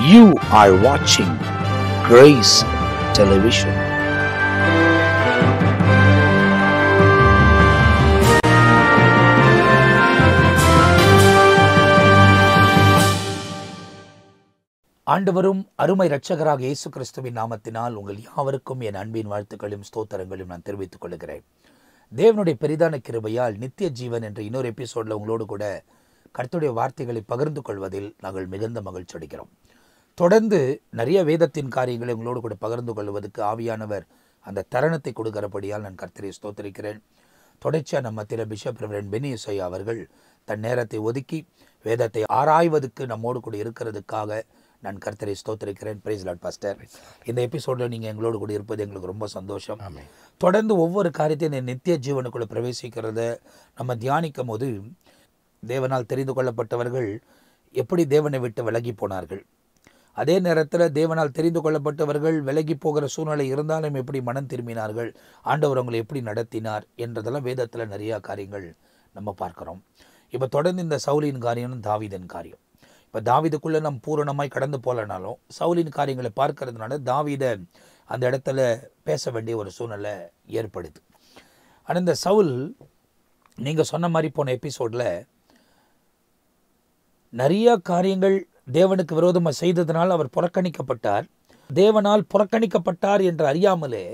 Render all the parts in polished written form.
You are watching Grace Television. ஆண்டவரும் அருமை இரட்சகராக இயேசு கிறிஸ்துவின் நாமத்தினால் உங்கள் யாவருக்கும் என் அன்பின் வாழ்த்துக்களும் ஸ்தோத்திரங்களையும் நான் தெரிவித்துக் கொள்கிறேன். தேவனுடைய பெரிதான கிருபையால் நித்திய ஜீவன் என்ற இன்னொரு எபிசோடில் உங்களோடு கூட கர்த்தருடைய வார்த்தைகளை பகிர்ந்து கொள்வதில் நாங்கள் மிகுந்த மகிழ்ச்சி அடைகிறோம். தொடர்ந்து நிறைய வேதத்தின் காரியங்களை உங்களோடு கூட பகிர்ந்து கொள்வதற்கு ஆவியானவர் அந்த தருணத்தை கொடுக்கிறபடியால் நான் கர்த்தரை ஸ்தோத்திரிக்கிறேன். தொடர்ச்சியாக நம்ம மத்தியில் பிஷப் ரெவரண்ட் பெனி யோசையா அவர்கள் தன் நேரத்தை ஒதுக்கி வேதத்தை ஆராய்வதற்கு நம்மோடு கூட இருக்கிறதுக்காக நான் கர்த்தரை ஸ்தோத்திரிக்கிறேன். Price Lord pastor. இந்த எபிசோடில் நீங்கள் எங்களோடு கூட இருப்பது எங்களுக்கு ரொம்ப சந்தோஷம். தொடர்ந்து ஒவ்வொரு காரியத்தையும் இந்த நித்திய ஜீவனுக்குள்ளே பிரவேசிக்கிறத நம்ம தியானிக்கும் போது தேவனால் தெரிந்து கொள்ளப்பட்டவர்கள் எப்படி தேவனை விட்டு விலகி போனார்கள், அதே நேரத்தில் தேவனால் தெரிந்து கொள்ளப்பட்டவர்கள் விலகி போகிற சூழ்நிலை இருந்தாலும் எப்படி மனம் திரும்பினார்கள், ஆண்டவர் அவங்களை எப்படி நடத்தினார் என்றதெல்லாம் வேதத்தில் நிறையா காரியங்கள் நம்ம பார்க்குறோம். இப்போ தொடர்ந்து இந்த சவுலின் காரியம் தாவீதின் காரியம். இப்போ தாவீதுக்குள்ளே நம்ம பூரணமாய் கடந்து போகலனாலும் சவுலின் காரியங்களை பார்க்கறதுனால தாவீதை அந்த இடத்துல பேச வேண்டிய ஒரு சூழ்நிலை ஏற்படுது. ஆனால் இந்த சவுல் நீங்கள் சொன்ன மாதிரி போன எபிசோடில் நிறைய காரியங்கள் தேவனுக்கு விரோதமாக செய்ததனால் அவர் புறக்கணிக்கப்பட்டார். தேவனால் புறக்கணிக்கப்பட்டார் என்று அறியாமலே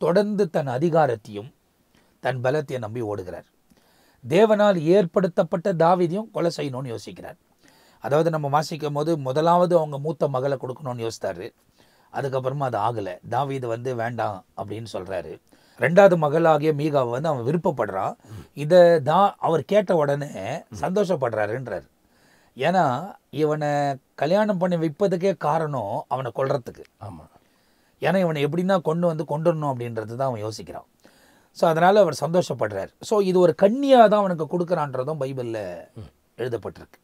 தொடர்ந்து தன் அதிகாரத்தையும் தன் பலத்தையும் நம்பி ஓடுகிறார். தேவனால் ஏற்படுத்தப்பட்ட தாவீதையும் கொலை செய்யணும்னு யோசிக்கிறார். அதாவது நம்ம வாசிக்கும் போது முதலாவது அவங்க மூத்த மகளை கொடுக்கணும்னு யோசித்தாரு. அதுக்கப்புறமா அது ஆகலை. தாவீது வேண்டாம் அப்படின்னு சொல்கிறாரு. ரெண்டாவது மகளாகிய மீகாவை அவன் விருப்பப்படுறான். இதை தான் அவர் கேட்ட உடனே சந்தோஷப்படுறாருன்றார். ஏன்னா இவனை கல்யாணம் பண்ணி வைப்பதுக்கே காரணம் அவனை கொல்றதுக்கு. ஆமாம், ஏன்னா இவனை எப்படின்னா கொண்டுடணும் அப்படின்றது தான் அவன் யோசிக்கிறான். ஸோ அதனால் அவர் சந்தோஷப்படுறார். ஸோ இது ஒரு கன்னியாக தான் அவனுக்கு கொடுக்குறான்றதும் பைபிளில் எழுதப்பட்டிருக்கு.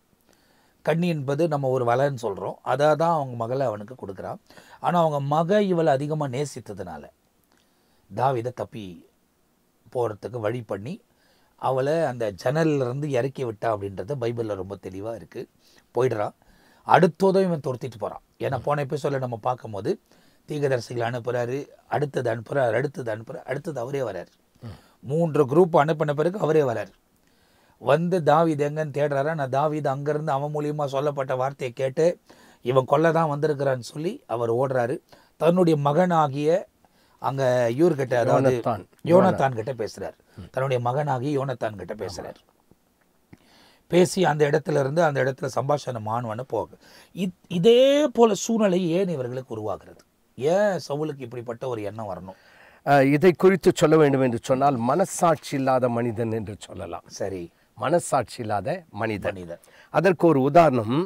கன்னி என்பது நம்ம ஒரு வலைன்னு சொல்கிறோம், அதை தான் அவங்க மகளை அவனுக்கு கொடுக்குறான். ஆனால் அவங்க மக இவளை அதிகமாக நேசித்ததுனால தாவீதை தப்பி போகிறதுக்கு வழி பண்ணி அவளை அந்த ஜன்னலிருந்து இறக்கி விட்டா அப்படின்றது பைபிளில் ரொம்ப தெளிவாக இருக்குது. போயிடுறான். அடுத்ததும் இவன் துரத்திட்டு போகிறான். ஏன்னா போன எபிசோடில் நம்ம பார்க்கும்போது தீர்க்கதரிசிகளை அனுப்புகிறாரு, அடுத்தது அடுத்தது அவரே வரார். 3 குரூப் அனுப்பின பிறகு அவரே வரார். தாவீது எங்கன்னு தேடுறாரா. நான் தாவீது அங்கேருந்து அவன் மூலியமாக சொல்லப்பட்ட வார்த்தையை கேட்டு இவன் கொல்ல தான் வந்திருக்கிறான்னு சொல்லி அவர் ஓடுறாரு. தன்னுடைய மகனாகிய அங்கே இவர்கிட்ட, அதாவது யோனத்தான் கிட்ட பேசுகிறார். தன்னுடைய மகனாகிய யோனத்தான் கிட்ட பேசுகிறார். பேசி அந்த இடத்துல சம்பாஷணம் ஆணுவன்னு போக இதே போல சூழ்நிலை ஏன் இவர்களுக்கு உருவாகிறது? ஏன் சவுலுக்கு இப்படிப்பட்ட ஒரு எண்ணம் வரணும்? இதை குறித்து சொல்ல வேண்டும் என்று சொன்னால் மனசாட்சி இல்லாத மனிதன் என்று சொல்லலாம். சரி, மனசாட்சி இல்லாத மனிதன். அதற்கு ஒரு உதாரணம்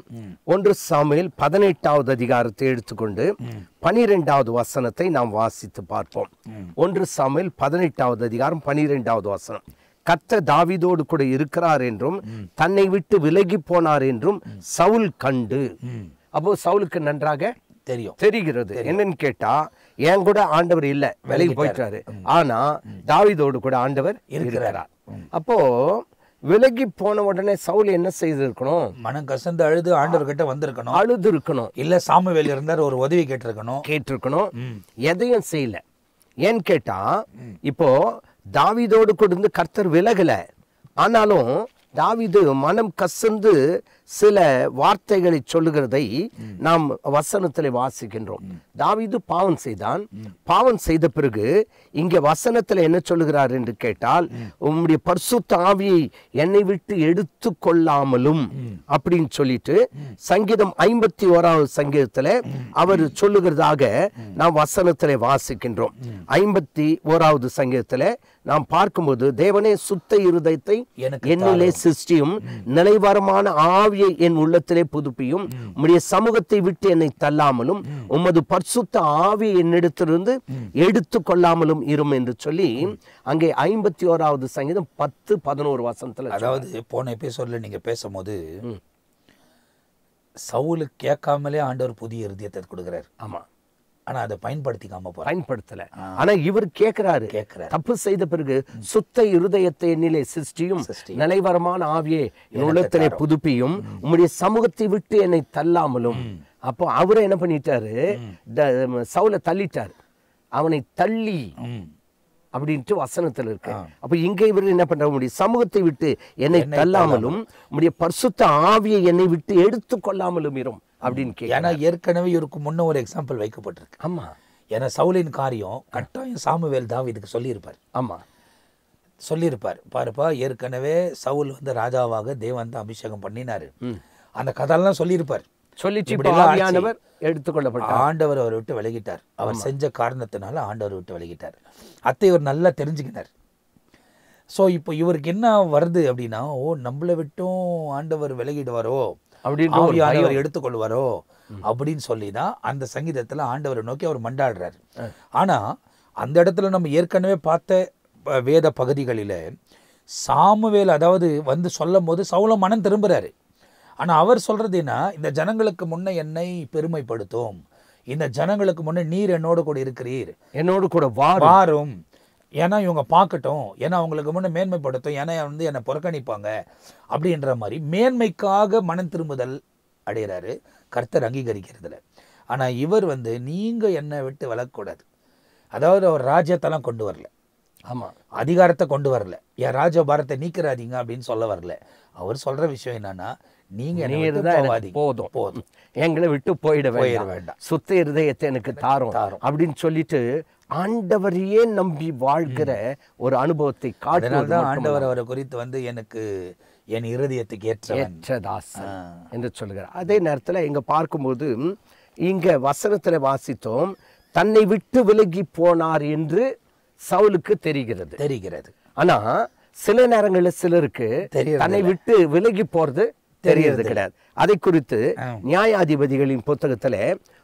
1 சாமுவேல் 18வது அதிகாரத்தை எடுத்துக்கொண்டு 12வது வசனத்தை நாம் வாசித்து பார்ப்போம். 1 சாமுவேல் 18வது அதிகாரம் 12வது வசனம். கர்த்தர் தாவீதோடு கூட இருக்கிறார் என்றும் தன்னை விட்டு விலகி போனார் என்றும் சவுல் கண்டு. அப்போ சவுலுக்கு நன்றாக தெரிகிறது. என்னன்னு கேட்டா, என் கூட ஆண்டவர் இல்ல, விலகி போயிட்டாரு, ஆனா தாவீதோடு கூட ஆண்டவர் இருக்கிறார். அப்போ விலகி போன உடனே சவுல் என்ன செய்திருக்கணும்? மனம் கசந்து அழுது ஆண்டவர் கிட்ட அழுது இருக்கணும். இல்ல சாமுவேல் இருந்தார், ஒரு உதவி கேட்டிருக்கணும். எதையும் செய்யல. ஏன்னு கேட்டா, இப்போ தாவீதோடு கூட கர்த்தர் விலகல, ஆனாலும் தாவீது மனம் கசந்து சில வார்த்தைகளை சொல்லுகிறதை நாம் வசனத்தில் வாசிக்கின்றோம். தாவீது பாவம் செய்தான். பாவம் செய்த பிறகு இங்கே வசனத்தில் என்ன சொல்லுகிறார் என்று கேட்டால், உம்முடைய பரிசுத்த ஆவியை என்னை விட்டு எடுத்து கொள்ளாமலும் அப்படின்னு சொல்லிட்டு சங்கீதம் 51வது சங்கீதத்தில் அவர் சொல்லுகிறதாக நாம் வசனத்தில் வாசிக்கின்றோம். 51வது சங்கீதத்தில் நாம் பார்க்கும்போது, தேவனே சுத்த இருதயத்தை என்னிலே சிருஷ்டியும், நிலைவரமான ஆவியை என் உள்ளத்திலே புதுப்பியும், உம்முடைய சமூகத்தை விட்டு என்னை தள்ளாமலும் உமது பரிசுத்த ஆவியை என்னிடத்திலிருந்து எடுத்து கொள்ளாமலும் இரும் என்று சொல்லி அங்கே 51வது சங்கீதம் 10-11 வசனத்துல, அதாவது போன எபிசோட்ல நீங்க பேசும்போது சவுலுக்கு கேட்காமலே ஆண்டவர் புதிய இருதயத்தை கொடுக்கிறார். ஆமா, ஆனா அதை பயன்படுத்தல. ஆனா இவர் கேட்கிறாரு, தப்பு செய்த பிறகு சுத்த இருதயத்தை என்னிலே சிருஷ்டியும், நிலைவரமான ஆவியை என் உள்ளத்திலே புதுப்பியும், உம்முடைய சமூகத்தை விட்டு என்னை தள்ளாமலும் அப்போ அவரை என்ன பண்ணிட்டாரு, சவுலை தள்ளிட்டாரு. அவனை தள்ளி அப்படின்ட்டு வசனத்துல இருக்கு. அப்ப இங்க இவர் என்ன பண்ற, முடிய சமூகத்தை விட்டு என்னை தள்ளாமலும் உடைய பரிசுத்த ஆவியை என்னை விட்டு எடுத்து கொள்ளாமலும் இரும் அப்படின்னு. ஏன்னா ஏற்கனவே இவருக்கு முன்ன ஒரு எக்ஸாம்பிள் வைக்கப்பட்டிருக்கு. ஆமா, ஏன்னா சவுலின் காரியம் கட்டாயம் சாமுவேல் தாவீதுக்கு சொல்லியிருப்பார். ஆமா சொல்லியிருப்பார். பாருப்பா, ஏற்கனவே சவுல் வந்து ராஜாவாக தேவன் தான் அபிஷேகம் பண்ணினாரு, அந்த கதையெல்லாம் சொல்லியிருப்பார். சொல்லிச்சு எடுத்துக்கொள்ளப்பட்டார். ஆண்டவர் அவரை விட்டு விலகிட்டார். அவர் செஞ்ச காரணத்தினால ஆண்டவர் விட்டு விலகிட்டார். அத்தை இவர் நல்லா தெரிஞ்சுக்கினார். ஸோ இப்போ இவருக்கு என்ன வருது அப்படின்னா, ஓ நம்மளை விட்டும் ஆண்டவர் விலகிடுவாரோ, ஆவியானவர் எடுத்துக்கொள்வாரோ அப்படின்னு சொல்லி தான் அந்த சங்கீதத்தில் ஆண்டவரை நோக்கி அவர் மண்டாடுறாரு. ஆனால் அந்த இடத்துல நம்ம ஏற்கனவே பார்த்த வேத பகுதிகளில் சாமுவேல் அதாவது வந்து சொல்லும் போது சவுல மனம் திரும்புறாரு. ஆனால் அவர் சொல்றது என்ன, இந்த ஜனங்களுக்கு முன்ன என்னை பெருமைப்படுத்தும், இந்த ஜனங்களுக்கு முன்னே நீர் என்னோடு கூட இருக்கிறீர், என்னோடு கூட வாரும், ஏன்னா இவங்க பார்க்கட்டும், ஏன்னா அவங்களுக்கு முன்னே மேன்மைப்படுத்தும், ஏன்னா வந்து என்னை புறக்கணிப்பாங்க அப்படின்ற மாதிரி மேன்மைக்காக மனம் திரும்புதல் அடைகிறாரு, கர்த்தர் அங்கீகரிக்கிறதுல. ஆனால் இவர் வந்து நீங்கள் என்னை விட்டு விலகக்கூடாது, அதாவது அவர் ராஜ்யத்தெல்லாம் கொண்டு வரல, ஆமாம் அதிகாரத்தை கொண்டு வரல, என் ராஜபாரத்தை நீக்கிறாதீங்க அப்படின்னு சொல்ல வரல. அவர் சொல்ற விஷயம் என்னன்னா, நீங்க போதும் போதும், எங்களை விட்டு போயிட வேண்டாம், சுத்த இருதயத்தை எனக்கு தாரும் அப்படின்னு சொல்லிட்டு ஆண்டவரையே நம்பி வாழ்கிற ஒரு அனுபவத்தை காட்டுவதுதான் ஆண்டவர் அவரை குறித்து வந்து எனக்கு என் இருதயத்துக்கு ஏற்றதாசன் என்று சொல்கிறார். அதே நேரத்தில் இங்க பார்க்கும்போது இங்க வசனத்துல வாசித்தோம், தன்னை விட்டு விலகி போனார் என்று சவுலுக்கு தெரிகிறது. ஆனா சில நேரங்களில் சிலருக்கு தன்னை விட்டு விலகி போறது தெரியறது கிடையாது. அதை குறித்து நியாயாதிபதிகளின் புத்தகத்துல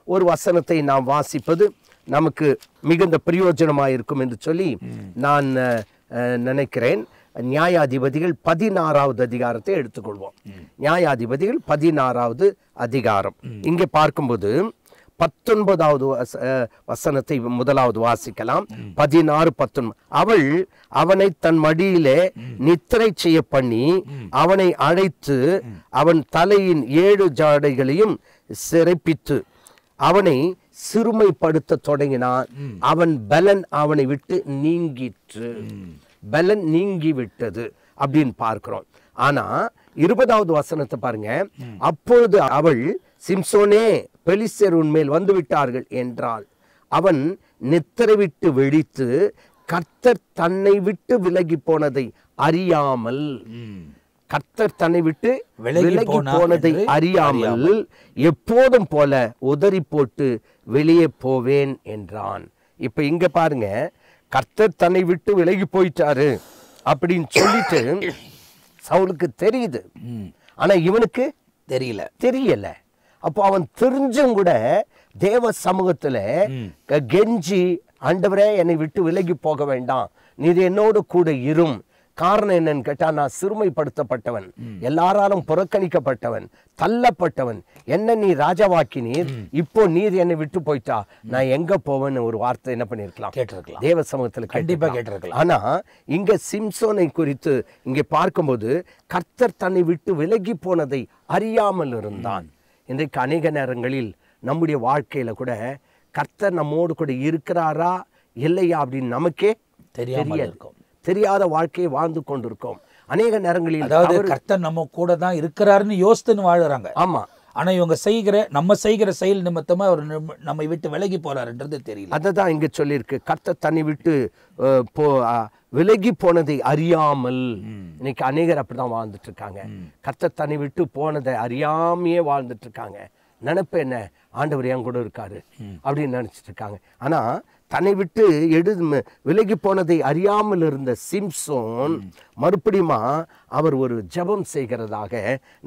ஒரு வசனத்தை நாம் வாசிப்பது நமக்கு மிகுந்த பிரயோஜனமாயிருக்கும் என்று சொல்லி நான் நினைக்கிறேன். நியாயாதிபதிகள் 16வது அதிகாரத்தை எடுத்துக்கொள்வோம். நியாயாதிபதிகள் 16வது அதிகாரம் இங்கே பார்க்கும்போது 19வது வசனத்தை முதலாவது வாசிக்கலாம். 16:19. அவள் அவனை தன் மடியிலே நித்திரை செய்ய பண்ணி அவனை அழைத்து அவன் தலையின் 7 ஜாடைகளையும் சிறைப்பித்து அவனை சிறுமைப்படுத்த தொடங்கினான். அவன் பலன் அவனை விட்டு நீங்கிற்று, பலன் நீங்கி விட்டது அப்படின்னு பார்க்கிறோம். ஆனா 20வது வசனத்தை பாருங்க. அப்பொழுது அவள், சிம்சோனே, பெலிஸ்தர் உன்மேல் வந்து விட்டார்கள் என்றாள். அவன் நித்திரை விட்டு வெடித்து கர்த்தர் தன்னை விட்டு விலகி போனதை அறியாமல், கர்த்தர் தன்னை விட்டு விலகி போனதை அறியாமல் எப்போதும் போல உதறி போட்டு வெளியே போவேன் என்றான். இப்ப இங்க பாருங்க, கர்த்தர் தன்னை விட்டு விலகி போயிட்டாரு அப்படின்னு சொல்லிட்டு சவுலுக்கு தெரியுது, ஆனா இவனுக்கு தெரியல. அப்போ அவன் தெரிஞ்சும் கூட தேவ சமூகத்துல கெஞ்சி, ஆண்டவரே என்னை விட்டு விலகி போக வேண்டாம், நீர் என்னோடு கூட இரும். காரணம் என்னன்னு கேட்டா, நான் சிறுமைப்படுத்தப்பட்டவன், எல்லாராலும் புறக்கணிக்கப்பட்டவன், தள்ளப்பட்டவன், என்ன நீ ராஜாவாக்கினீர், இப்போ நீர் என்னை விட்டு போயிட்டா நான் எங்க போவேன்னு ஒரு வார்த்தை என்ன பண்ணிருக்கலாம், கேட்டிருக்கலாம், தேவ சமூகத்துல கண்டிப்பா கேட்டிருக்கலாம். ஆனா இங்க சிம்சோனை குறித்து இங்க பார்க்கும்போது கர்த்தர் தன்னை விட்டு விலகி போனதை அறியாமல் இருந்தான். இன்றைக்கு அநேக நேரங்களில் நம்முடைய வாழ்க்கையில கூட கர்த்தர் நம்மோடு கூட இருக்கிறாரா இல்லையா அப்படின்னு நமக்கே தெரியாத வாழ்க்கையை வாழ்ந்து கொண்டிருக்கோம். அநேக நேரங்களில் அதாவது கர்த்தர் நம்ம கூட தான் இருக்கிறாருன்னு யோசித்துன்னு வாழுறாங்க. ஆமா, ஆனா இவங்க நம்ம செய்கிற செயல் நிமித்தமா அவர் நம்மை விட்டு விலகி போறாருன்றது தெரியல. அததான் இங்க சொல்லியிருக்கு, கர்த்தர் தன்னை விட்டு விலகி போனதை அறியாமல். இன்னைக்கு அநேகர் அப்படிதான் வாழ்ந்துட்டு இருக்காங்க. கர்த்தர் தன்னை விட்டு போனதை அறியாமையே வாழ்ந்துட்டு இருக்காங்க. நினைப்பு என்ன, ஆண்டவர் என் கூட இருக்காரு அப்படின்னு நினைச்சிட்டு இருக்காங்க. ஆனா தன்னை விட்டு விலகி போனதை அறியாமல் இருந்த சிம்சோன் மறுபடியுமா அவர் ஒரு ஜெபம் செய்கிறதாக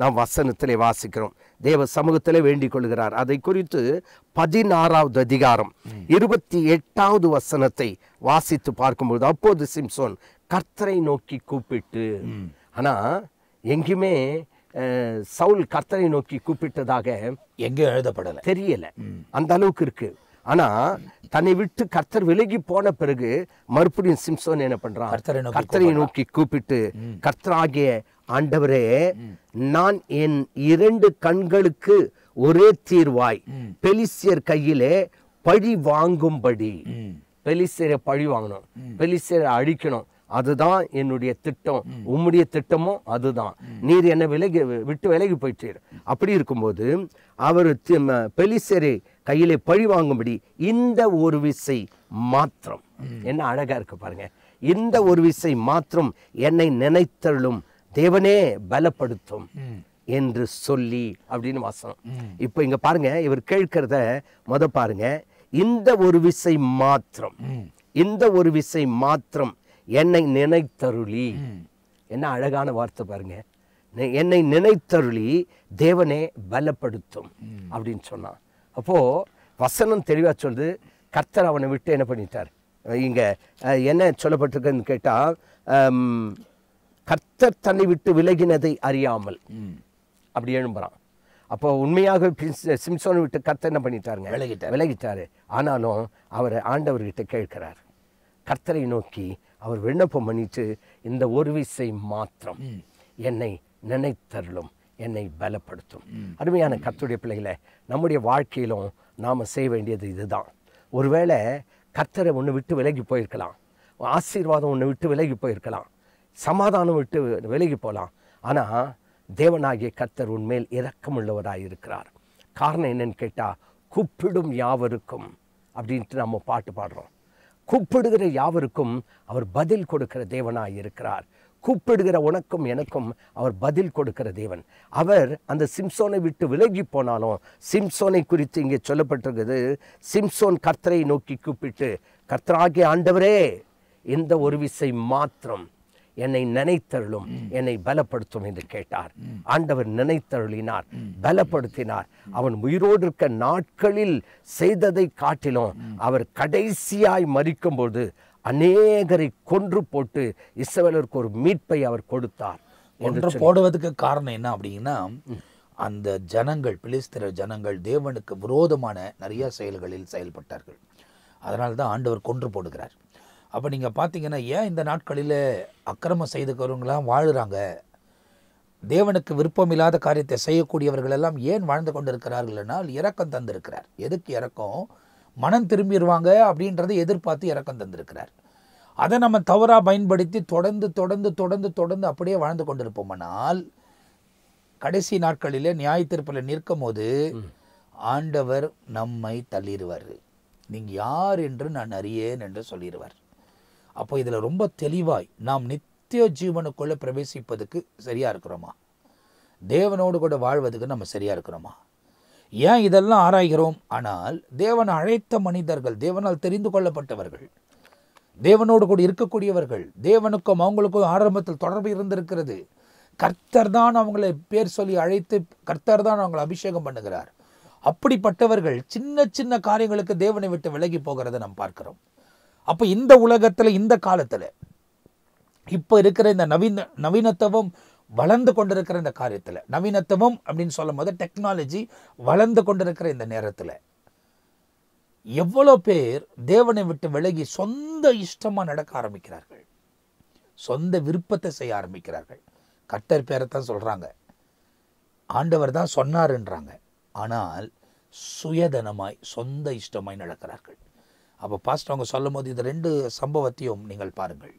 நாம் வசனத்திலே வாசிக்கிறோம். தேவ சமூகத்திலே வேண்டிக் கொள்கிறார். அதை குறித்து 16வது அதிகாரம் 28வது வசனத்தை வாசித்து பார்க்கும்போது, அப்போது சிம்சோன் கர்த்தரை நோக்கி கூப்பிட்டு, ஆனா எங்குமே சவுல் கர்த்தரை நோக்கி கூப்பிட்டதாக எங்கே எழுதப்படல, தெரியல, அந்த அளவுக்கு இருக்கு. ஆனா தன்னை விட்டு கர்த்தர் விலகி போன பிறகு மறுபடியும் சிம்சோன் என்ன பண்றான், கர்த்தரை நோக்கி கூப்பிட்டு, கர்த்தராகிய ஆண்டவரே, நான் என் 2 கண்களுக்கு ஒரே தீர்வாய் பெலிஸ்தியர் கையிலே பழி வாங்கும்படி, பெலிஸ்தியரை பழி வாங்கணும், பெலிஸ்தியரை அழிக்கணும், அதுதான் என்னுடைய திட்டம். உம்முடைய திட்டமும் அதுதான். நீர் என்னை விட்டு விலகி போயிட்டீர். அப்படி இருக்கும்போது அவர் பெலிஸ்தியரை கையிலே பழி வாங்கும்படி இந்த ஒரு விசை மாத்திரம், என்ன அழகா இருக்கு பாருங்க, இந்த ஒரு விசை மாத்திரம் என்னை நினைத்தருளும் தேவனே பலப்படுத்தும் என்று சொல்லி அப்படின்னு வாசனம். இப்போ இங்க பாருங்க, இவர் கேட்கிறத பாருங்க, இந்த ஒரு விசை மாத்திரம், இந்த ஒரு விசை மாத்திரம் என்னை நினைத்தருளி. என்ன அழகான வார்த்தை பாருங்க, என்னை நினைத்தருளி தேவனே பலப்படுத்தும் அப்படின்னு சொன்னான். அப்போ வசனம் தெளிவா சொல்லுது, கர்த்தர் அவனை விட்டு என்ன பண்ணிட்டார். இங்க என்ன சொல்லப்பட்டிருக்குன்னு கேட்டா, கர்த்தர் தன்னை விட்டு விலகினதை அறியாமல் அப்படி எழும்புறான். அப்போ உண்மையாக சிம்சோனை விட்டு கர்த்தர் என்ன பண்ணிட்டாருங்க, விலகிட்டாரு. ஆனாலும் அவர் ஆண்டவர்கிட்ட கேட்கிறார், கர்த்தரை நோக்கி அவர் விண்ணப்பம் பண்ணிட்டு, இந்த ஒரு விசை மாத்திரம் என்னை நினைத்தருளும், என்னை பலப்படுத்தும். அருமையான கர்த்தருடைய பிள்ளைகளை, நம்முடைய வாழ்க்கையிலும் நாம் செய்ய வேண்டியது இதுதான். ஒருவேளை கர்த்தரை ஒன்று விட்டு விலகி போயிருக்கலாம், ஆசீர்வாதம் ஒன்று விட்டு விலகி போயிருக்கலாம், சமாதானம் விட்டு விலகி போகலாம். ஆனால் தேவனாகிய கர்த்தர் உன்மேல் இரக்கமுள்ளவராக இருக்கிறார். காரணம் என்னன்னு கேட்டால், கூப்பிடும் யாவருக்கும் அப்படின்ட்டு நம்ம பாட்டு பாடுறோம். கூப்பிடுகிற யாவருக்கும் அவர் பதில் கொடுக்கிற தேவனாய் இருக்கிறார். கூப்பிடுகிற உனக்கும் எனக்கும் அவர் பதில் கொடுக்கிற தேவன். அவர் அந்த சிம்சோனை விட்டு விலகி போனாலும், சிம்சோனை குறித்து இங்கே சொல்லப்பட்டிருக்கிறது, சிம்சோன் கர்த்தரை நோக்கி கூப்பிட்டு, கர்த்தராகிய ஆண்டவரே இந்த ஒரு விசை மாத்திரம் என்னை நினைத்தருளும், என்னை பலப்படுத்தும் என்று கேட்டார். ஆண்டவர் நினைத்தருளினார், பலப்படுத்தினார். அவன் உயிரோடு இருக்க நாட்களில் செய்ததை காட்டிலும் அவர் கடைசியாய் மரிக்கும்போது அநேகரை கொன்று போட்டு இஸ்ரவேலருக்கு ஒரு மீட்பை அவர் கொடுத்தார். கொன்று போடுவதற்கு காரணம் என்ன அப்படின்னா, அந்த ஜனங்கள், பிலிஸ்தீன ஜனங்கள் தேவனுக்கு விரோதமான நிறைய செயல்களில் செயல்பட்டார்கள். அதனால தான் ஆண்டவர் கொன்று போடுகிறார். அப்போ நீங்கள் பார்த்தீங்கன்னா, ஏன் இந்த நாட்களில் அக்கிரமம் செய்துக்கிறவங்களாம் வாழுறாங்க, தேவனுக்கு விருப்பமில்லாத காரியத்தை செய்யக்கூடியவர்கள் எல்லாம் ஏன் வாழ்ந்து கொண்டு இருக்கிறார்கள்னால், இரக்கம் தந்திருக்கிறார். எதுக்கு இரக்கம்? மனம் திரும்பிடுவாங்க அப்படின்றதை எதிர்பார்த்து இரக்கம் தந்திருக்கிறார். அதை நம்ம தவறாக பயன்படுத்தி தொடர்ந்து தொடர்ந்து தொடர்ந்து தொடர்ந்து அப்படியே வாழ்ந்து கொண்டிருப்போம்னால், கடைசி நாட்களிலே நியாய தீர்ப்பில் நிற்கும் போது ஆண்டவர் நம்மை தள்ளிடுவார். நீங்கள் யார் என்று நான் அறியேன் என்று சொல்லிடுவார். அப்போ இதில் ரொம்ப தெளிவாய் நாம் நித்திய ஜீவனுக்குள்ளே பிரவேசிப்பதுக்கு சரியாக இருக்கிறோமா, தேவனோடு கூட வாழ்வதுக்கு நம்ம சரியாக இருக்கிறோமா? ஏன் இதெல்லாம் ஆராய்கிறோம்? ஆனால் தேவன் அழைத்த மனிதர்கள், தேவனால் தெரிந்து கொள்ளப்பட்டவர்கள், தேவனோடு கூட இருக்கக்கூடியவர்கள், தேவனுக்கும் அவங்களுக்கும் ஆரம்பத்தில் தொடர்பு இருந்திருக்கிறது. கர்த்தர் தான் அவங்களை பேர் சொல்லி அழைத்து, கர்த்தர் தான் அவங்களை அபிஷேகம் பண்ணுகிறார். அப்படிப்பட்டவர்கள் சின்ன சின்ன காரியங்களுக்கு தேவனை விட்டு விலகி போகிறத நாம் பார்க்கிறோம். அப்போ இந்த உலகத்தில், இந்த காலத்தில், இப்போ இருக்கிற இந்த நவீனத்துவம் வளர்ந்து கொண்டிருக்கிற இந்த காரியத்தில், நவீனத்துவம் அப்படின்னு சொல்லும் போது டெக்னாலஜி வளர்ந்து கொண்டிருக்கிற இந்த நேரத்தில் எவ்வளோ பேர் தேவனை விட்டு விலகி சொந்த இஷ்டமாக நடக்க ஆரம்பிக்கிறார்கள், சொந்த விருப்பத்தை செய்ய ஆரம்பிக்கிறார்கள். கர்த்தர் பேரைத்தான் சொல்கிறாங்க, ஆண்டவர் தான் சொன்னாருன்றாங்க, ஆனால் சுயதனமாய் சொந்த இஷ்டமாய் நடக்கிறார்கள். அப்போ பாஸ்டர் அவங்க சொல்லும் போது இந்த ரெண்டு சம்பவத்தையும் நீங்கள் பாருங்கள்.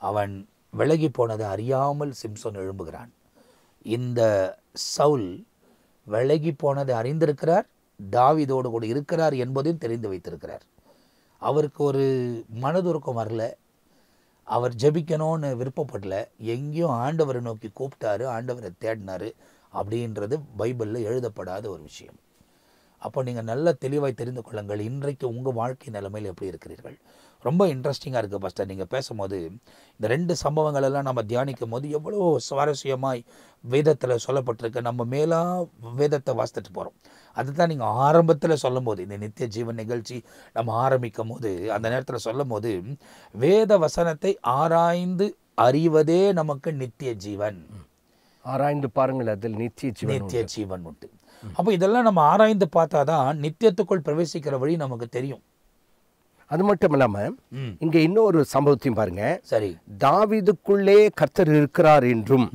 அவன் விலகி போனதை அறியாமல் சிம்சோன் எழும்புகிறான். இந்த சவுல் விலகி போனதை அறிந்திருக்கிறார், தாவீதோடு கூட இருக்கிறார் என்பதையும் தெரிந்து வைத்திருக்கிறார். அவருக்கு ஒரு மனதுருக்கம் வரல, அவர் ஜெபிக்கணும்னு விருப்பப்படல, எங்கேயும் ஆண்டவரை நோக்கி கூப்பிட்டாரு, ஆண்டவரை தேடினாரு அப்படின்றது பைபிளில் எழுதப்படாத ஒரு விஷயம். அப்போ நீங்கள் நல்ல தெளிவாய் தெரிந்து கொள்ளுங்கள், இன்றைக்கு உங்கள் வாழ்க்கை நிலைமையில் எப்படி இருக்கிறீர்கள். ரொம்ப இன்ட்ரெஸ்டிங்காக இருக்குது பாஸ்டர். நீங்கள் பேசும்போது இந்த ரெண்டு சம்பவங்கள் எல்லாம் நம்ம தியானிக்கும் போது எவ்வளோ சுவாரஸ்யமாய் வேதத்தில் சொல்லப்பட்டிருக்கு. நம்ம மேலாக வேதத்தை வாசித்துட்டு போகிறோம். அதுதான் நீங்கள் ஆரம்பத்தில் சொல்லும் போது, இந்த நித்திய ஜீவன் நிகழ்ச்சி நம்ம ஆரம்பிக்கும் போது அந்த நேரத்தில் சொல்லும் போது, வேத வசனத்தை ஆராய்ந்து அறிவதே நமக்கு நித்திய ஜீவன். ஆராய்ந்து பாருங்கள், அதில் நித்திய ஜீவன் உண்டு. அப்போ இதெல்லாம் நம்ம ஆராய்ந்து பார்த்தா தான் நித்தியத்துக்குள் பிரவேசிக்கிற வழி நமக்கு தெரியும். அது மட்டும் இல்லாம இங்க இன்னொரு சம்பவத்தையும் பாருங்க. சரி, தாவீதுக்குள்ளே கர்த்தர் இருக்கிறார் என்றும்,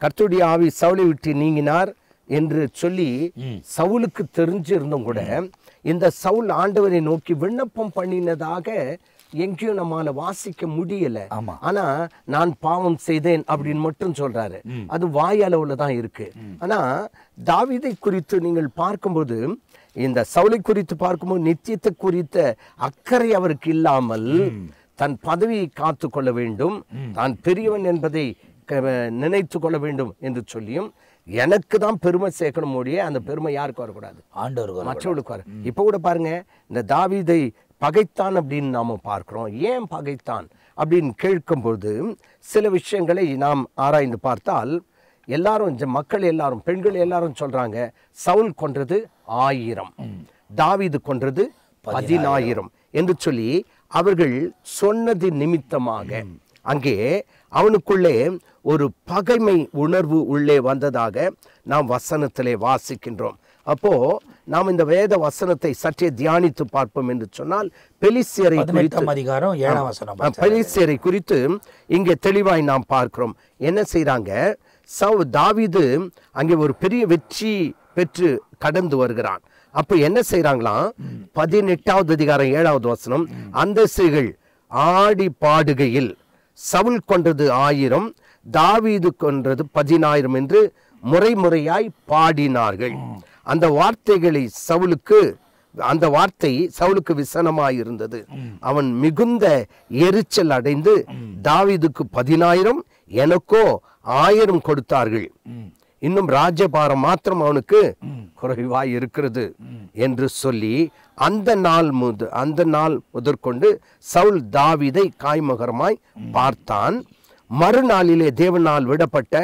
கர்த்தருடைய ஆவி சவுலை விட்டு நீங்கினார், என்று சொல்லி சவுலுக்கு தெரிஞ்சிருந்தும் கூட இந்த சவுல் ஆண்டவரை நோக்கி விண்ணப்பம் பண்ணினதாக எங்கேயும் நம்மால வாசிக்க முடியல. ஆனா நான் பாவம் செய்தேன் அப்படின்னு மட்டும் சொல்றாரு. அது வாயளவுல தான் இருக்கு. ஆனா தாவீதை குறித்து நீங்கள் பார்க்கும்போது, இந்த சவுலை குறித்து பார்க்கும்போது நித்தியத்தை குறித்த அக்கறை அவருக்கு இல்லாமல் தன் பதவியை காத்து கொள்ள வேண்டும், தான் பெரியவன் என்பதை நினைத்து கொள்ள வேண்டும் என்று சொல்லியும், எனக்கு தான் பெருமை சேர்க்கணும் முடிய அந்த பெருமை யாருக்கு வரக்கூடாது, ஆண்டவருக்கு, மற்றவர்களுக்கு வர. இப்ப கூட பாருங்க, இந்த தாவீதை பகைத்தான் அப்படின்னு நாம பார்க்கிறோம். ஏன் பகைத்தான் அப்படின்னு கேட்கும்போது சில விஷயங்களை நாம் ஆராய்ந்து பார்த்தால், எல்லாரும் மக்கள் எல்லாரும், பெண்கள் எல்லாரும் சொல்றாங்க சவுல் கொன்றது 1000, தாவீது கொன்றது 10000 என்று சொல்லி அவர்கள் சொன்னது நிமித்தமாக அங்கே அவனுக்குள்ளே ஒரு பகைமை உணர்வு உள்ளே வந்ததாக நாம் வசனத்திலே வாசிக்கின்றோம். அப்போ நாம் இந்த வேத வசனத்தை சற்றே தியானித்து பார்ப்போம் என்று சொன்னால், பெலிஸ்தியரை குறித்து இங்கே தெளிவாய் நாம் பார்க்கிறோம். என்ன செய்யறாங்க, தாவீது அங்கே ஒரு பெரிய வெற்றி பெற்று கடந்து வருகிறான். அப்ப என்ன செய்யறாங்களாம், 18வது அதிகாரம் 7வது வசனம், அந்த ஸ்திரீகள் ஆடி பாடுகையில் சவுல் கொன்றது 1000, தாவீது கொன்றது 10000 என்று முறையாய் பாடினார்கள். அந்த வார்த்தை சவுலுக்கு விசனமாயிருந்தது. அவன் மிகுந்த எரிச்சல் அடைந்து, தாவீதுக்கு 10000, எனக்கோ 1000 கொடுத்தார்கள், இன்னும் ராஜபாரம் மாத்திரம் அவனுக்கு குறைவாய் இருக்கிறது என்று சொல்லி அந்த நாள் முதற்கொண்டு சவுல் தாவீதை காய்மகரமாய் பார்த்தான். மறுநாளிலே தேவனால் விடப்பட்ட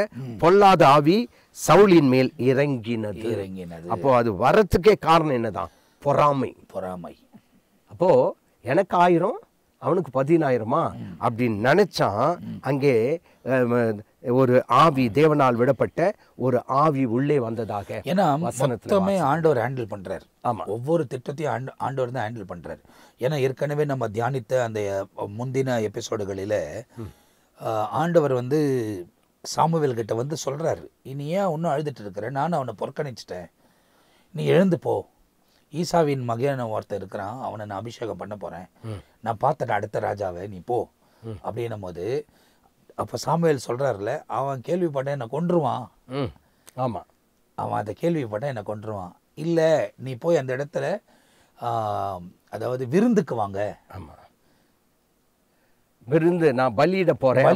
பொல்லாத ஆவி சவுலின் மேல் இறங்கினது. அப்போ அது வரத்துக்கே காரணம் என்னதான், பொறாமை. அப்போ எனக்கு 1000 அவனுக்கு 10000 அப்படின்னு நினைச்சான். அங்கே ஒரு ஆவி, தேவனால் விடப்பட்ட ஒரு ஆவி உள்ளே வந்ததாக. ஏன்னா மொத்தமே ஆண்டவர் ஹேண்டில் பண்றாரு. ஆமா, ஒவ்வொரு திட்டத்தையும் ஆண்டவர் தான் ஹேண்டில் பண்றாரு. ஏன்னா ஏற்கனவே நம்ம தியானித்த அந்த முந்தின எபிசோடுகளில ஆண்டவர் சாமுவேல் கிட்ட சொல்றாரு, இனி ஏன் ஒன்னும் அழுதுட்டு இருக்கிற, நானும் அவனை புறக்கணிச்சிட்டேன், நீ எழுந்து போ, ஈசாவின் மகன ஒருத்தர் இருக்கிறான், அவனை நான் அபிஷேகம் பண்ண போறேன், நான் பார்த்துட்டேன் அடுத்த ராஜாவை, நீ போ அப்படின்னும் போது, அப்ப சாமுவேல் சொல்றாருல, அவன் கேள்விப்பட்ட என்னை கொன்றுவான். ஆமா, அவன் அதை கேள்விப்பட்ட என்னை கொன்றுவான், இல்ல நீ போய் அந்த இடத்துல அதாவது விருந்துக்கு வாங்க. ஆமா, விருந்து, நான் பலியிட போறேன்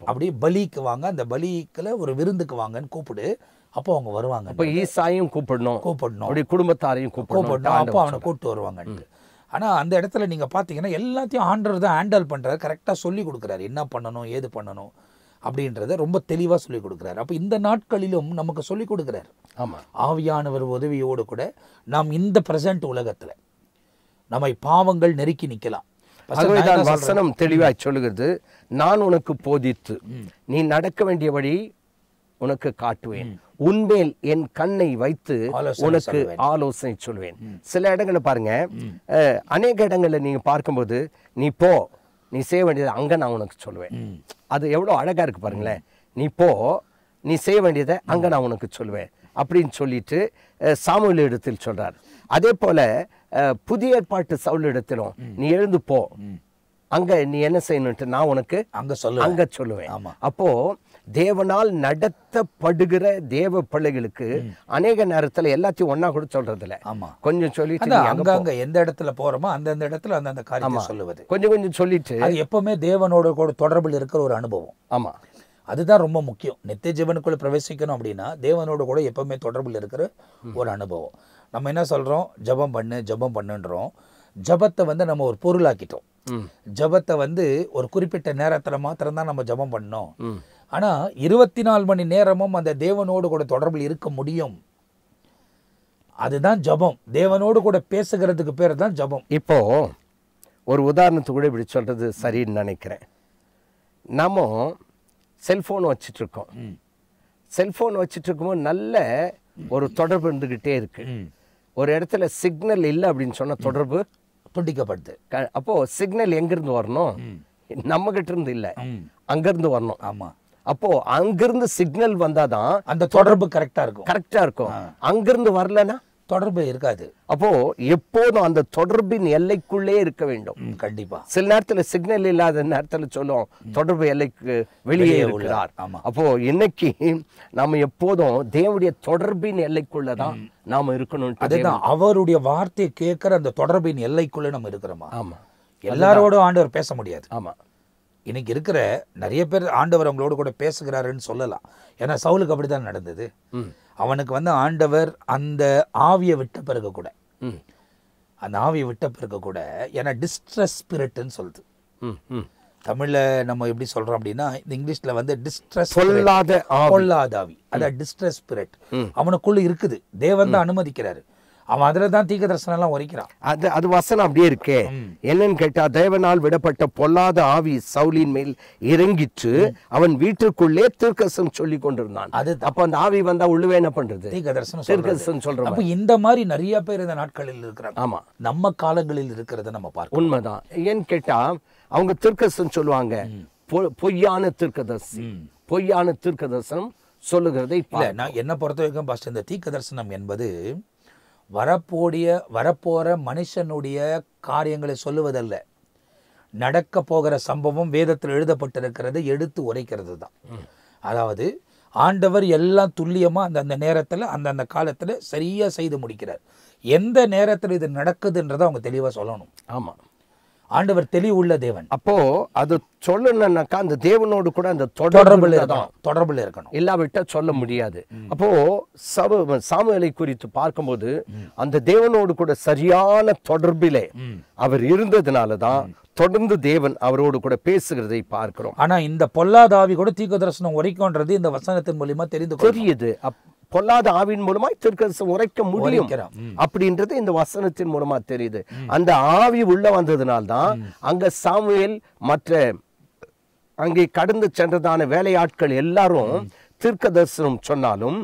அப்படி பலிக்கு வாங்க, அந்த பலிக்குல ஒரு விருந்துக்கு வாங்கன்னு கூப்பிடு, அப்போ அவங்க வருவாங்க. அப்ப ஈசாயும் கூப்பிடணும், அப்படி குடும்பத்தாரையும் கூப்பிடணும், அப்போ அவனை கூப்பிட்டு வருவாங்க. ஆனா அந்த இடத்துல நீங்க பாத்தீங்கன்னா எல்லாத்தையும் ஆண்டவர் தான் ஹேண்டில் பண்றாரு, கரெக்டா சொல்லி கொடுக்குறாரு, என்ன பண்ணணும் ஏது பண்ணணும் அப்படின்றத ரொம்ப தெளிவா சொல்லி கொடுக்குறாரு. அப்ப இந்த நாட்களிலும் நமக்கு சொல்லி கொடுக்குறாரு. ஆமா, ஆவியானவர் உதவியோடு கூட நாம் இந்த பிரசன்ட் உலகத்துல நம்மை பாவங்கள் நெருக்கி நிக்கலாம். வசனம் தெளிவாய் சொல்லுகிறது, நான் உனக்கு போதித்து நீ நடக்க வேண்டிய வழி உனக்கு காட்டுவேன், உன்மேல் என் கண்ணை வைத்து உனக்கு ஆலோசனை சொல்வேன். சில இடங்களை பாருங்க, அநேக இடங்கள்ல நீங்க பார்க்கும்போது, நீ போ, நீ செய்ய வேண்டியது அங்க நான் உனக்கு சொல்லுவேன். அது எவ்வளவு அழகா இருக்கு பாருங்களேன். நீ போ, நீ செய்ய வேண்டியதை அங்க நான் உனக்கு சொல்லுவேன் அப்படின்னு சொல்லிட்டு சாமுவேல் இடத்தில் சொல்றார். அதே போல புதிய ஏற்பாட்டு சவுல் இடத்திலும், நீ எழுந்து போ, அங்க நீ என்ன செய்யணும்ட்டு நான் உனக்கு அங்க சொல்லுவேன். அப்போ தேவனால் நடத்தப்படுகிற தேவ பிள்ளைகளுக்கு அநேக நேரத்துல எல்லாத்தையும் ஒன்னா கூட சொல்றது இல்ல, கொஞ்சம் சொல்லிட்டு அங்க எந்த இடத்துல போறோமோ அந்தந்த இடத்துல அந்த காரியத்தை சொல்லுவது, கொஞ்சம் சொல்லிட்டு, அது எப்பவுமே தேவனோட கூட தொடர்பில் இருக்கிற ஒரு அனுபவம். ஆமா, அதுதான் ரொம்ப முக்கியம். நித்திய ஜீவனுக்குள்ள பிரவேசிக்கணும் அப்படின்னா தேவனோட கூட எப்பவுமே தொடர்பில் இருக்கிற ஒரு அனுபவம். நம்ம என்ன சொல்றோம், ஜபம் பண்ணுன்றோம். ஜபத்தை நம்ம ஒரு பொருளாக்கிட்டோம். ஜபத்தை ஒரு குறிப்பிட்ட நேரத்துல மாத்திரம்தான் நம்ம ஜபம் பண்ணோம். ஆனா 24 மணி நேரமும் அந்த தேவனோடு கூட தொடர்பில் இருக்க முடியும். அதுதான் ஜபம். தேவனோடு கூட பேசுகிறதுக்கு பேர் தான் ஜபம். இப்போ ஒரு உதாரணத்துக்கு கூட இப்படி சொல்றது சரின்னு நினைக்கிறேன். நம்ம செல்போன் வச்சுட்டு இருக்கோம். செல்போன் வச்சுட்டு இருக்கும்போது நல்ல ஒரு தொடர்பு இருந்துகிட்டே இருக்கு. ஒரு இடத்துல சிக்னல் இல்லை அப்படின்னு சொன்னா தொடர்பு துண்டிக்கப்படுது. அப்போ சிக்னல் எங்கிருந்து வரணும், நம்ம கிட்ட இருந்து இல்ல, அங்கிருந்து வரணும். ஆமா, அப்போ அங்கிருந்து சிக்னல் வந்தாதான் அந்த தொடர்பு கரெக்டா இருக்கும். கரெக்டா இருக்கும். அங்கிருந்து வரலன்னா தொடர்பு இருக்காது. அப்போ எப்போதும் அந்த தொடர்பின் எல்லைக்குள்ளே இருக்க வேண்டும். கண்டிப்பா. சில நேரத்துல சிக்னல் இல்லாத நேரத்துல சொல்லுவோம் தொடர்பு எல்லைக்கு வெளியே இருக்கிறார். அப்போ இன்னைக்கு நாம எப்போதும் தேவனுடைய தொடர்பின் எல்லைக்குள்ளதான் நாம இருக்கணும். அதுதான் அவருடைய வார்த்தையை கேட்கிற அந்த தொடர்பின் எல்லைக்குள்ள நம்ம இருக்கிறோமா? ஆமா. எல்லாரோடும் ஆண்டவர் பேச முடியாது. ஆமா. இன்னைக்கு இருக்கிற நிறைய பேர் ஆண்டவர் அவங்களோட கூட பேசுகிறாருன்னு சொல்லலாம். ஏன்னா சவுலுக்கு அப்படிதான் நடந்தது. அவனுக்கு ஆண்டவர் அந்த ஆவியை விட்ட பிறகு கூட, அந்த ஆவியை விட்ட பிறகு கூட, ஏன்னா டிஸ்ட்ரெஸ் ஸ்பிரிட்னு சொல்லுது. தமிழ்ல நம்ம எப்படி சொல்றோம் அப்படின்னா, இந்த இங்கிலீஷ்ல டிஸ்ட்ரெஸ், பொல்லாத ஆவி, அதான் டிஸ்ட்ரெஸ் ஸ்பிரிட் அவனுக்குள்ள இருக்குது. தேவன் தான் அனுமதிக்கிறாரு. அவன் அதுல தான் தீர்க்க தரிசனம் எல்லாம் உரைக்கிறான். அது வசனம் அப்படியே இருக்கே. என்னன்னு கேட்டா, தேவனால் விடப்பட்ட பொல்லாத ஆவி சவுலின் மேல் இறங்கிச்சு, அவன் வீட்டுக்குள்ளே தீர்க்கதரிசனம் சொல்லி கொண்டிருந்தான். அப்ப அந்த ஆவி வந்தா உள்ளவே என்ன பண்றது? தீர்க்க தரிசனம் சொல்றோம். அப்ப இந்த மாதிரி நிறைய பேர் இந்த நாட்களில் இருக்கிறாங்க. ஆமா, நம்ம காலங்களில் இருக்கிறத நம்ம பார்க்கணும். உண்மைதான். ஏன்னு கேட்டா, அவங்க தீர்க்கதரிசனம் சொல்லுவாங்க, பொய்யான தீர்க்கதரிசனம் சொல்லுகிறதை இல்ல. நான் என்ன பொறுத்த வரைக்கும் பாஸ்டர், இந்த தீர்க்க தரிசனம் என்பது வரப்போற மனுஷனுடைய காரியங்களை சொல்லுவதல்ல, நடக்க போகிற சம்பவம் வேதத்தில் எழுதப்பட்டிருக்கிறது எடுத்து உரைக்கிறது தான். அதாவது ஆண்டவர் எல்லாம் துல்லியமா அந்த நேரத்துல அந்த காலத்துல சரியா செய்து முடிக்கிறார். எந்த நேரத்தில் இது நடக்குதுன்றதை அவங்க தெளிவா சொல்லணும். ஆமா, ஆண்டவர் தெளிவுள்ள தேவன். அப்போ அது சொல்லணும்னாக்கா அந்த தேவனோடு கூட அந்த தொடர்புல இருக்கணும், இல்லாவிட்டா சொல்ல முடியாது. அப்போ சாமுவேலை குறித்து பார்க்கும்போது அந்த தேவனோடு கூட சரியான தொடர்பிலே அவர் இருந்ததுனாலதான் தொடர்ந்து தேவன் அவரோடு கூட பேசுகிறதை பார்க்கிறோம். ஆனா இந்த பொல்லாத ஆவி கூட தீர்க்க தரிசனம் உரைக்கும்ன்றது இந்த வசனத்தின் மூலமா தெரியுது. பொல்லாத ஆவின் மூலமா தீர்க்கதரிசனம் உரைக்க முடியும் அப்படின்றது இந்த வசனத்தின் மூலமா தெரியுது. அந்த ஆவி உள்ள வந்ததுனால்தான் அங்க சாமுவேல் மற்ற அங்கே கடந்து சென்றதான வேலையாட்கள் எல்லாரும் தீர்க்கதரிசனம் சொன்னாலும்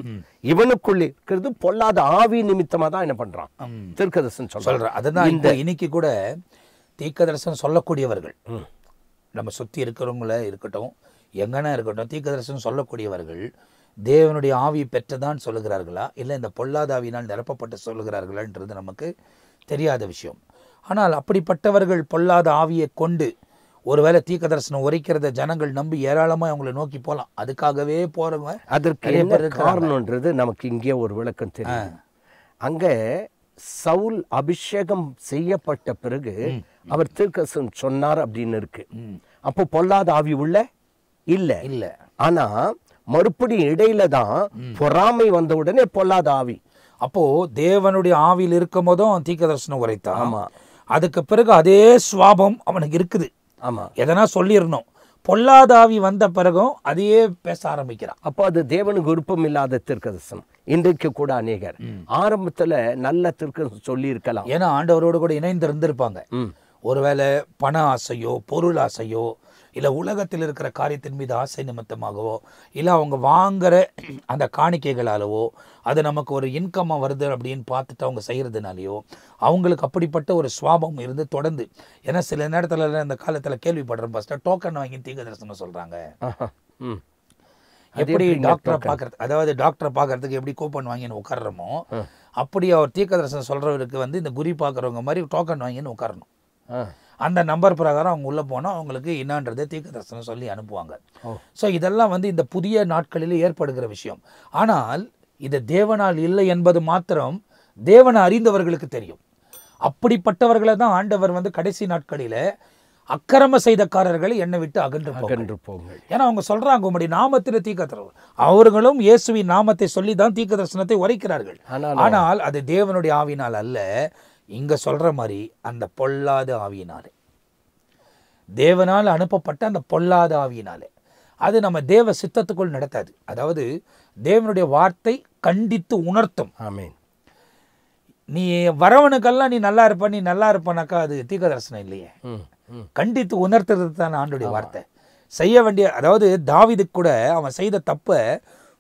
இவனுக்குள்ளே இருக்கிறது பொல்லாத ஆவி நிமித்தமா தான் என்ன பண்றான், தீர்க்கதரிசனம் சொல்றான். அதுதான் இந்த இன்னைக்கு கூட தீர்க்கதரிசனம் சொல்லக்கூடியவர்கள், நம்ம சுத்தி இருக்கிறவங்கள இருக்கட்டும், எங்கன்னா இருக்கட்டும், தீர்க்கதரிசனம் சொல்லக்கூடியவர்கள் தேவனுடைய ஆவியை பெற்றுதான் சொல்லுகிறார்களா, இல்லை இந்த பொல்லாத ஆவியினால் நிரப்பப்பட்டு சொல்லுகிறார்களான்றது நமக்கு தெரியாத விஷயம். ஆனால் அப்படிப்பட்டவர்கள் பொல்லாத ஆவியை கொண்டு ஒருவேளை தீர்க்க தரிசனம் உரைக்கிறத ஜனங்கள் நம்பி ஏராளமாக அவங்களை நோக்கி போகலாம். அதுக்காகவே போறவங்க அதற்கு காரணம்ன்றது நமக்கு இங்கே ஒரு விளக்கம் தெரியும். அங்க சவுல் அபிஷேகம் செய்யப்பட்ட பிறகு அவர் தீர்க்கதரிசனம் சொன்னார் அப்படின்னு இருக்கு. அப்போ பொல்லாத ஆவி உள்ள இல்ல. ஆனா மறுபடியும் இடையில தான் பொறாமை வந்த உடனே பொல்லாத ஆவி. அப்போ தேவனுடைய ஆவியில் இருக்கும் போதும் தீர்க்க தரிசனம் உரைத்தான். ஆமா, அதுக்கு பிறகு அதே சுவாபம் அவனுக்கு இருக்குது. ஆமா, எதனா சொல்லிடணும். பொல்லாத ஆவி வந்த பிறகும் அதையே பேச ஆரம்பிக்கிறான். அப்போ அது தேவனுக்கு விருப்பம் இல்லாத தீர்க்கதரிசனம். இன்றைக்கு கூட அநேகர் ஆரம்பத்துல நல்ல தீர்க்கதரிசனம் சொல்லி இருக்கலாம், ஏன்னா ஆண்டவரோடு கூட இணைந்து இருந்திருப்பாங்க. ஒருவேளை பண ஆசையோ பொருள் ஆசையோ இல்லை உலகத்தில் இருக்கிற காரியத்தின் மீது ஆசை நிமித்தமாகவோ இல்லை அவங்க வாங்குற அந்த காணிக்கைகளாலவோ அது நமக்கு ஒரு இன்கம்மாக வருது அப்படின்னு பார்த்துட்டு அவங்க செய்கிறதுனாலையோ அவங்களுக்கு அப்படிப்பட்ட ஒரு சுவாபம் இருந்து தொடர்ந்து. ஏன்னா சில நேரத்தில் இந்த காலத்தில் கேள்விப்படுறேன் ஃபஸ்ட்டு டோக்கன் வாங்கி தீர்க்க தரிசனம் சொல்கிறாங்க. எப்படி டாக்டரை பார்க்கறது, அதாவது டாக்டரை பார்க்கறதுக்கு எப்படி கூப்பன் வாங்கின்னு உட்கார்றோமோ அப்படி அவர் தீர்க்க தரிசனம் சொல்கிறவருக்கு இந்த குறி பார்க்குறவங்க மாதிரி டோக்கன் வாங்கின்னு உட்காரணும். அந்த நம்பர் பிரகாரம் அவங்க உள்ளே போனால் அவங்களுக்கு என்னன்றதை தீர்க்க தரிசனம் சொல்லி அனுப்புவாங்க. ஸோ இதெல்லாம் இந்த புதிய நாட்களில் ஏற்படுகிற விஷயம். ஆனால் இது தேவனால் இல்லை என்பது மாத்திரம் தேவனை அறிந்தவர்களுக்கு தெரியும். அப்படிப்பட்டவர்களை தான் ஆண்டவர் கடைசி நாட்களில் அக்கிரம செய்தக்காரர்களை என்னை விட்டு அகன்று போங்க. ஏன்னா அவங்க சொல்றாங்க உம்முடைய நாமத்தில் தீர்க்க தரிசனம், அவர்களும் இயேசுவின் நாமத்தை சொல்லி தான் தீர்க்க தரிசனத்தை உரைக்கிறார்கள். ஆனால் அது தேவனுடைய ஆவினால் அல்ல, இங்க சொல்ற மாதிரி அந்த பொல்லாத ஆவியினாலே, தேவனால் அனுப்பப்பட்ட அந்த பொல்லாத ஆவியினாலே. அது நம்ம தேவ சித்தத்துக்குள் நடத்தாது. அதாவது தேவனுடைய வார்த்தை கண்டித்து உணர்த்தும். ஆமென். நீ வரவனுக்கெல்லாம் நீ நல்லா இருப்பனாக்கா அது தீர்க்க தரிசனம் இல்லையே. கண்டித்து உணர்த்துறது தான் ஆண்டுடைய வார்த்தை. செய்ய வேண்டிய, அதாவது தாவீதுக்கு கூட அவன் செய்த தப்பை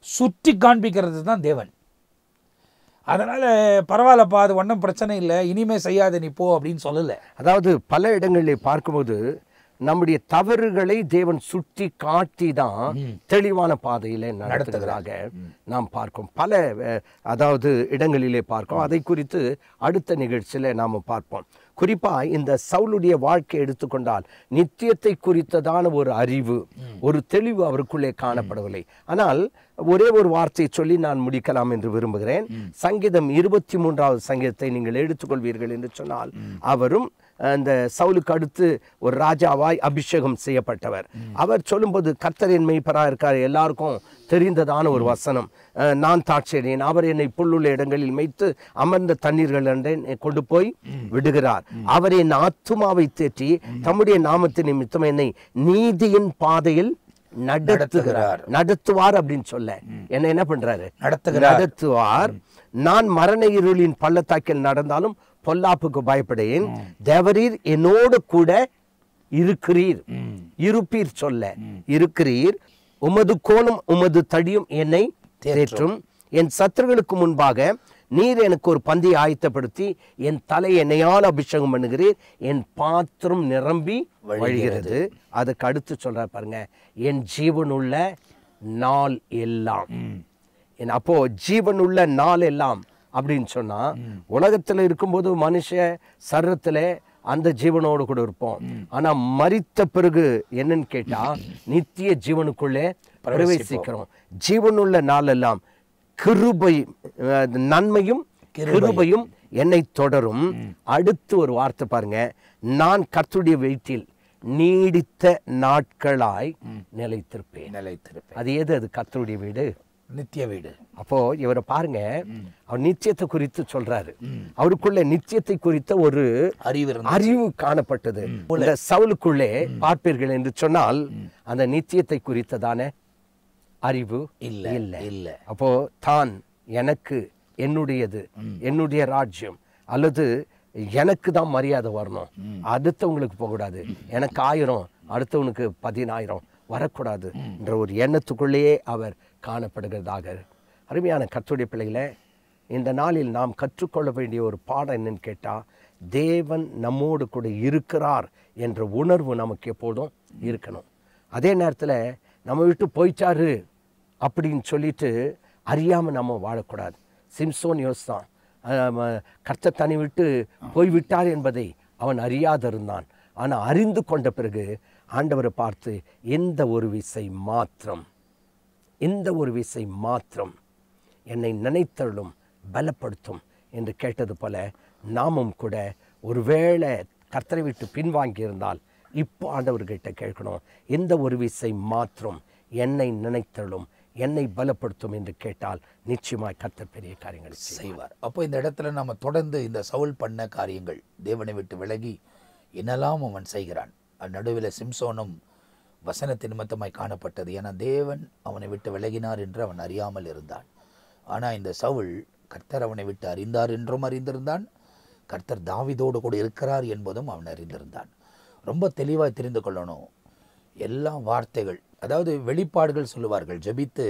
சுற்றி காண்பிக்கிறது தான் தேவன். அதனால பரவாயில்லப்பா, அது ஒன்றும் பிரச்சனை இல்லை, இனிமே செய்யாத நீ போ அப்படின்னு சொல்லலை. அதாவது பல இடங்களில் பார்க்கும்போது நம்முடைய தவறுகளை தேவன் சுட்டி காட்டி தான் தெளிவான பாதையிலே நடத்துகிறாக நாம் பார்க்கும். பல அதாவது இடங்களிலே பார்க்கும். அதை குறித்து அடுத்த நிகழ்ச்சியில நாம் பார்ப்போம். குறிப்பா இந்த சவுலுடைய வாழ்க்கை எடுத்துக்கொண்டால் நித்தியத்தை குறித்ததான ஒரு அறிவு, ஒரு தெளிவு அவருக்குள்ளே காணப்படவில்லை. ஆனால் ஒரே ஒரு வார்த்தையை சொல்லி நான் முடிக்கலாம் என்று விரும்புகிறேன். சங்கீதம் 23வது சங்கீதத்தை நீங்கள் எடுத்துக்கொள்வீர்கள் என்று சொன்னால், அவரும் அந்த சவுலுக்கு அடுத்து ஒரு ராஜாவாய் அபிஷேகம் செய்யப்பட்டவர். அவர் சொல்லும்போது கர்த்தர் என் மேய்ப்பராக இருக்கார், எல்லாருக்கும் தெரிந்ததான ஒரு வசனம். நான் தாட்சியடையேன், அவர் என்னை புல்லுள்ள இடங்களில் மேய்த்து அமர்ந்த தண்ணீர்கள் கொண்டு போய் விடுகிறார். அவர் என் ஆத்துமாவை தேற்றி தம்முடைய நாமத்தின் நிமித்தம் என்னை நீதியின் பாதையில் நடத்துவார் அப்படின்னு சொல்ல என்ன பண்றாரு? நடத்துவார். நான் மரண இருளின் பள்ளத்தாக்கில் நடந்தாலும் பொல்லாப்புக்கு பயப்படேன், தேவரீர் என்னோடு கூட இருக்கிறீர். இருப்பீர் சொல்ல இருக்கிறீர். உமது கோலும் உமது தடியும் என்னை தேற்றும். என் சத்துருக்களுக்கு முன்பாக நீர் எனக்கு ஒரு பந்தியை ஆயத்தப்படுத்தி என் தலை எண்ணெயால் அபிஷேகம் பண்ணுகிறீர். என் பாத்திரம் நிரம்பி வழிகிறது. அதுக்கு அடுத்து சொல்ற பாருங்க, என் ஜீவனுள்ள நாள் எல்லாம். அப்போ ஜீவனுள்ள நாள் எல்லாம் அப்படின்னு சொன்னா, உலகத்துல இருக்கும்போது மனுஷ சரீரத்துல அந்த ஜீவனோடு கூட இருப்போம். ஆனா மரித்த பிறகு என்னன்னு கேட்டா நித்திய ஜீவனுக்குள்ளே பிரவேசிக்கிறோம். ஜீவனுள்ள நாள் எல்லாம் கிருபை, நன்மையும் கிருபையும் என்னை தொடரும். அடுத்து ஒரு வார்த்தை பாருங்க, நான் கர்த்தருடைய வீட்டில் நீடித்த நாட்களாய் நிலைத்திருப்பேன். அது எது? அது கர்த்தருடைய வீடு, நித்திய வீடு. அப்போ இவரை பாருங்க, அவர் நித்தியத்தை குறித்து சொல்றாரு. அவருக்குள்ள நித்தியத்தை குறித்த ஒரு அறிவு காணப்பட்டது. சவுலுக்குள்ளே பார்ப்பீர்கள் என்று சொன்னால் அந்த நித்தியத்தை குறித்ததான அறிவு இல்ல. அப்போ தான் எனக்கு என்னுடையது, என்னுடைய ராஜ்யம், அல்லது எனக்கு தான் மரியாதை வரணும், அடுத்தவங்களுக்கு போகக்கூடாது, எனக்கு 1000 அடுத்தவனுக்கு 10,000 வரக்கூடாது என்ற ஒரு எண்ணத்துக்குள்ளேயே அவர் காணப்படுகிறதாக. அருமையான கர்த்தருடைய பிள்ளைகளே, இந்த நாளில் நாம் கற்றுக்கொள்ள வேண்டிய ஒரு பாடம் என்னன்னு கேட்டால், தேவன் நம்மோடு கூட இருக்கிறார் என்ற உணர்வு நமக்கு எப்போதும் இருக்கணும். அதே நேரத்தில் நம்ம விட்டு போயிட்டாரு அப்படின்னு சொல்லிட்டு அறியாமல் நம்ம வாழக்கூடாது. சிம்சோன் யோசித்தான், கர்த்தர் தன்னை விட்டு போய்விட்டார் என்பதை அவன் அறியாதிருந்தான். ஆனால் அறிந்து கொண்ட பிறகு ஆண்டவரை பார்த்து இந்த ஒரு விசை மாத்திரம் என்னை நினைத்தருளும், பலப்படுத்தும் என்று கேட்டது போல நாமும் கூட ஒருவேளை கர்த்தரை விட்டு பின்வாங்கி இருந்தால் இப்போ ஆண்டவர்கிட்ட கேட்கணும், இந்த ஒரு விசை மாத்திரம் என்னை நினைத்தருளும், என்னை பலப்படுத்தும் என்று கேட்டால் நிச்சயமாய் கர்த்தர் பெரிய காரியங்களை செய்வார். அப்போ இந்த இடத்துல நம்ம தொடர்ந்து இந்த சவுல் பண்ண காரியங்கள், தேவனை விட்டு விலகி என்னெல்லாம் அவன் செய்கிறான். நடுவில் சிம்சோனும் வசனத்தின் நிமித்தமாய் காணப்பட்டது. ஏன்னா தேவன் அவனை விட்டு விலகினார் என்று அவன் அறியாமல் இருந்தான். ஆனால் இந்த சவுல் கர்த்தர் அவனை விட்டு அறிந்தார் என்றும் அறிந்திருந்தான், கர்த்தர் தாவீதோடு கூட இருக்கிறார் என்பதும் அவன் அறிந்திருந்தான். ரொம்ப தெளிவாக தெரிந்து கொள்ளணும். எல்லா வார்த்தைகள், அதாவது வெளிப்பாடுகள் சொல்லுவார்கள், ஜெபித்து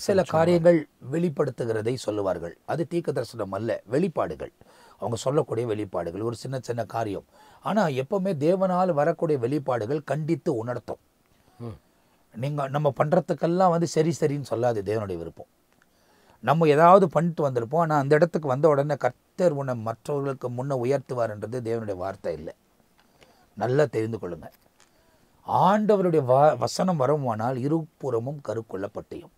சில காரியங்கள் வெளிப்படுத்துகிறதை சொல்லுவார்கள். அது தீர்க்க தரிசனம் அல்ல, வெளிப்பாடுகள், அவங்க சொல்லக்கூடிய வெளிப்பாடுகள், ஒரு சின்ன சின்ன காரியம். ஆனால் எப்பவுமே தேவனால் வரக்கூடிய வெளிப்பாடுகள் கண்டித்து உணர்த்தும். நம்ம பண்ணுறதுக்கெல்லாம் சரி சரின்னு சொல்லாது தேவனுடைய விருப்பம். நம்ம ஏதாவது பண்ணிட்டு வந்திருப்போம், ஆனால் அந்த இடத்துக்கு வந்த உடனே கர்த்தர் உன்னை மற்றவர்களுக்கு முன்னே உயர்த்துவார்ன்றது தேவனுடைய வார்த்தை இல்லை. நல்லா தெரிந்து கொள்ளுங்க. ஆண்டவருடைய வசனம் வருமானால் இருபுறமும் கருக்கொள்ளப்பட்டையும்,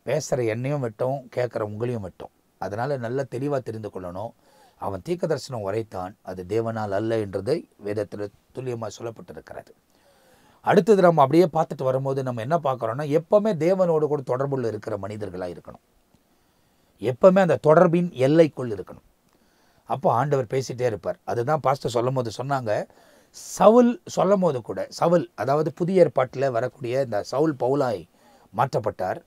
பேசுகிற என்னையும் வெட்டும், கேட்குற உங்களையும் வெட்டும். அதனால் நல்லா தெளிவாக தெரிந்து கொள்ளணும். அவன் தீர்க்க தரிசனம் உரைத்தான், அது தேவனால் அல்ல என்றதை வேதத்தில் துல்லியமாக சொல்லப்பட்டிருக்கிறது. அடுத்தது நம்ம அப்படியே பார்த்துட்டு வரும்போது நம்ம என்ன பார்க்குறோன்னா, எப்போவுமே தேவனோடு கூட தொடர்புள்ள இருக்கிற மனிதர்களாக இருக்கணும். எப்போவுமே அந்த தொடர்பின் எல்லைக்குள் இருக்கணும். அப்போ ஆண்டவர் பேசிகிட்டே இருப்பார். அதுதான் பாஸ்டர் சொல்லும் போது சொன்னாங்க, சவுல் சொல்லும் போது கூட, சவுல் அதாவது புதிய ஏற்பாட்டில் வரக்கூடிய இந்த சவுல் பவுலாய் மாற்றப்பட்டார்.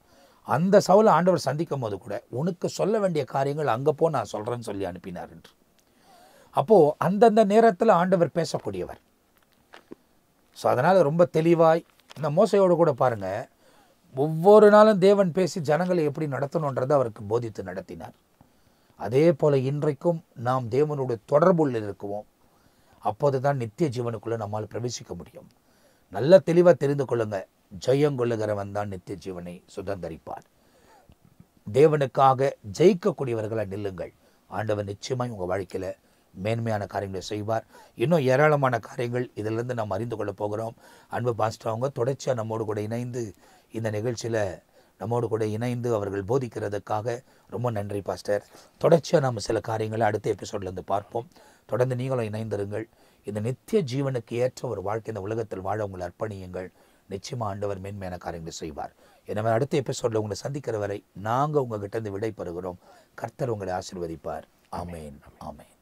அந்த சவுலை ஆண்டவர் சந்திக்கும் போது கூட, உனக்கு சொல்ல வேண்டிய காரியங்கள் அங்கே போ, நான் சொல்கிறேன்னு சொல்லி அனுப்பினார் என்று. அப்போது அந்தந்த நேரத்தில் ஆண்டவர் பேசக்கூடியவர். ஸோ அதனால் ரொம்ப தெளிவாய் இந்த மோசையோடு கூட பாருங்கள், ஒவ்வொரு நாளும் தேவன் பேசி ஜனங்களை எப்படி நடத்தணுன்றதை அவருக்கு போதித்து நடத்தினார். அதே போல் இன்றைக்கும் நாம் தேவனுடைய தொடர்புள்ள இருக்குவோம். அப்போது தான் நித்திய ஜீவனுக்குள்ளே நம்மால் பிரவேசிக்க முடியும். நல்ல தெளிவாக தெரிந்து கொள்ளுங்க, ஜெயம் கொள்ளுகிறவன் தான் நித்திய ஜீவனை சுதந்தரிப்பார். தேவனுக்காக ஜெயிக்கக்கூடியவர்களை நில்லுங்கள். ஆண்டவர் நிச்சயமாய் உங்கள் வாழ்க்கையில் மேன்மையான காரியங்களை செய்வார். இன்னும் ஏராளமான காரியங்கள் இதிலிருந்து நாம் அறிந்து கொள்ள போகிறோம். அன்பு பாஸ்டர் அவங்க தொடர்ச்சியாக நம்மோடு கூட இணைந்து இந்த நிகழ்ச்சியில் நம்மோடு கூட இணைந்து அவர்கள் போதிக்கிறதுக்காக ரொம்ப நன்றி பாஸ்டர். தொடர்ச்சியாக நாம் சில காரியங்களை அடுத்த எபிசோட்லேருந்து பார்ப்போம். தொடர்ந்து நீங்களும் இணைந்திருங்கள். இந்த நித்திய ஜீவனுக்கு ஏற்ற ஒரு வாழ்க்கை இந்த உலகத்தில் வாழ உங்களை அர்ப்பணியுங்கள். நிச்சயமாக ஆண்டவர் மேன்மையான காரியங்களை செய்வார். எனவே அடுத்த எபிசோடில் உங்களை சந்திக்கிற வரை நாங்கள் உங்ககிட்ட இருந்து விடை பெறுகிறோம். கர்த்தர் உங்களை ஆசீர்வதிப்பார். ஆமேன், ஆமேன்.